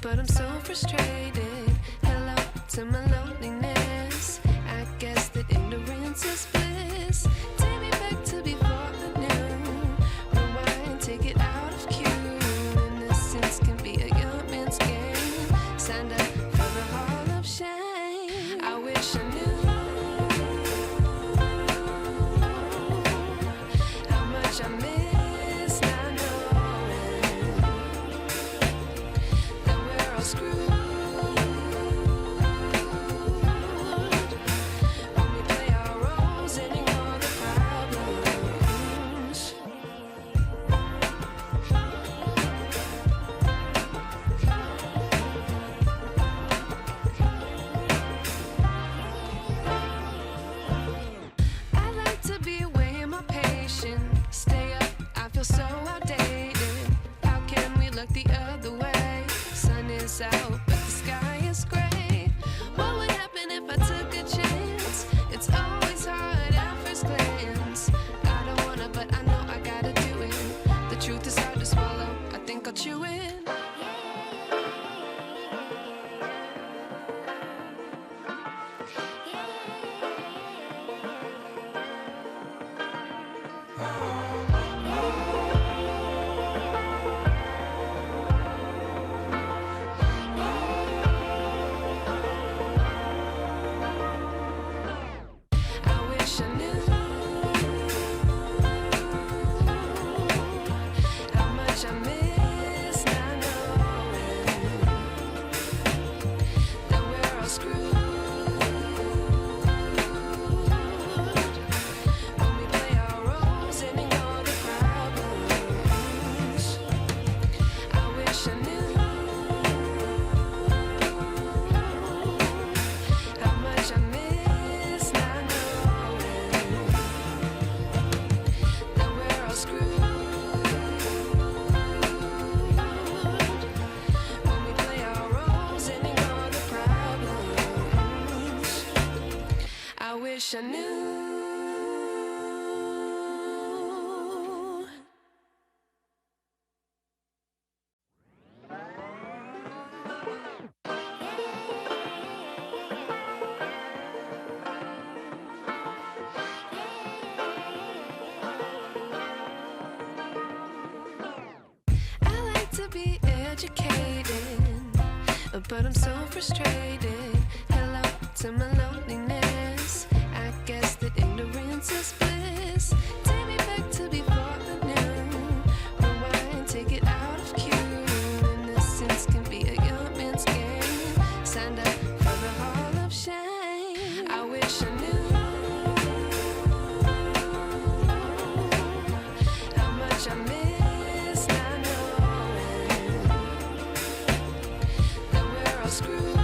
but I'm so frustrated. Hello to my loneliness. I guess that ignorance is bliss. Take me back to before I knew. Rewind, take it out of cue. Innocence can be a young man's game. Signed up for the hall of shame. I wish I knew how much I miss not knowing that we're all screwed. When we play our roles and ignore the problems. I like to be away in my patience. Stay up, I feel so outdated. How can we look the other way? Sun is out, but the sky is gray. What would happen if I took a chance? It's always hard at first glance. I don't wanna, but I know I gotta do it. The truth is hard to swallow, I think I'll chew it. I wish I knew how much I miss not knowing that we're all screwed. When we play our roles and ignore the problems. I wish I knew how much I miss not knowing that we're all screwed. When we play our roles and ignore the problems. I wish I knew. I like to be educated, but I'm so frustrated. Hello to my loneliness. I guess that ignorance is bliss. Take me back to before I knew. Rewind, take it out of cue. Innocence can be a young man's game. Signed up for the hall of shame. I wish I knew how much I miss not knowing that we're all screwed.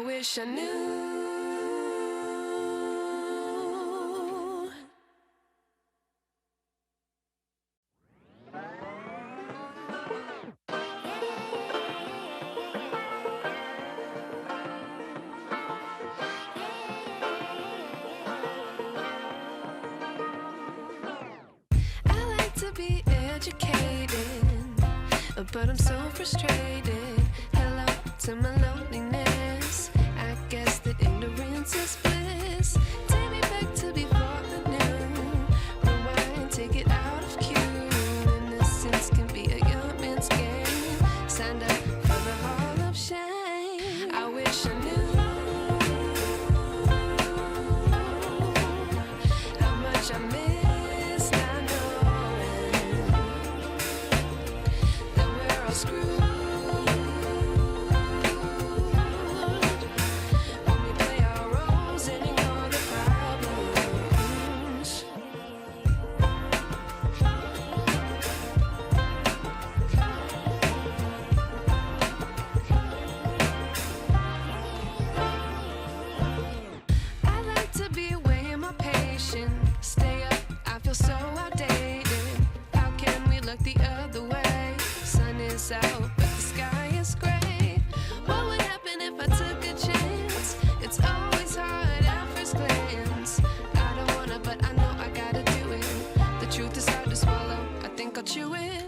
wish I knew. I like to be educated, but I'm so frustrated. Hello to my loneliness. I guess that ignorance is bliss. Take me back to before I knew. Rewind, take it out of cue. Innocence can be a young man's game. Signed up for the hall of shame. I wish I knew how much I miss not knowing that we're all screwed. Stay up, I feel so outdated. How can we look the other way? Sun is out, but the sky is gray. What would happen if I took a chance? It's always hard at first glance. I don't wanna, but I know I gotta do it. The truth is hard to swallow, I think I'll chew it.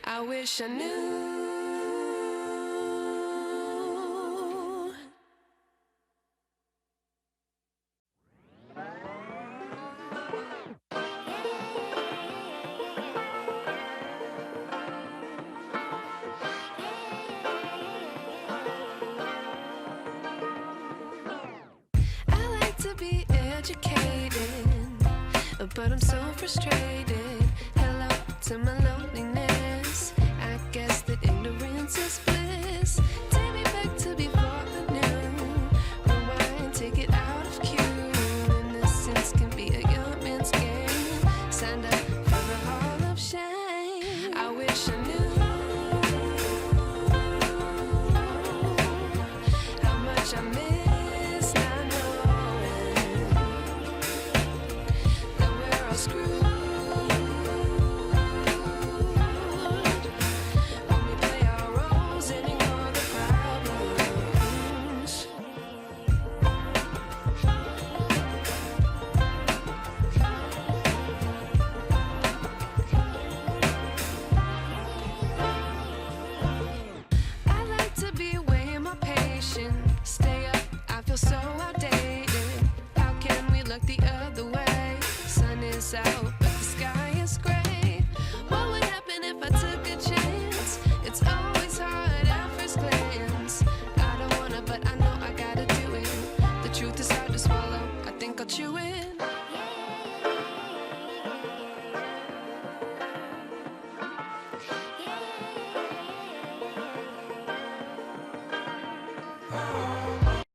I wish I knew. I like to be educated, but I'm so frustrated. Hello to my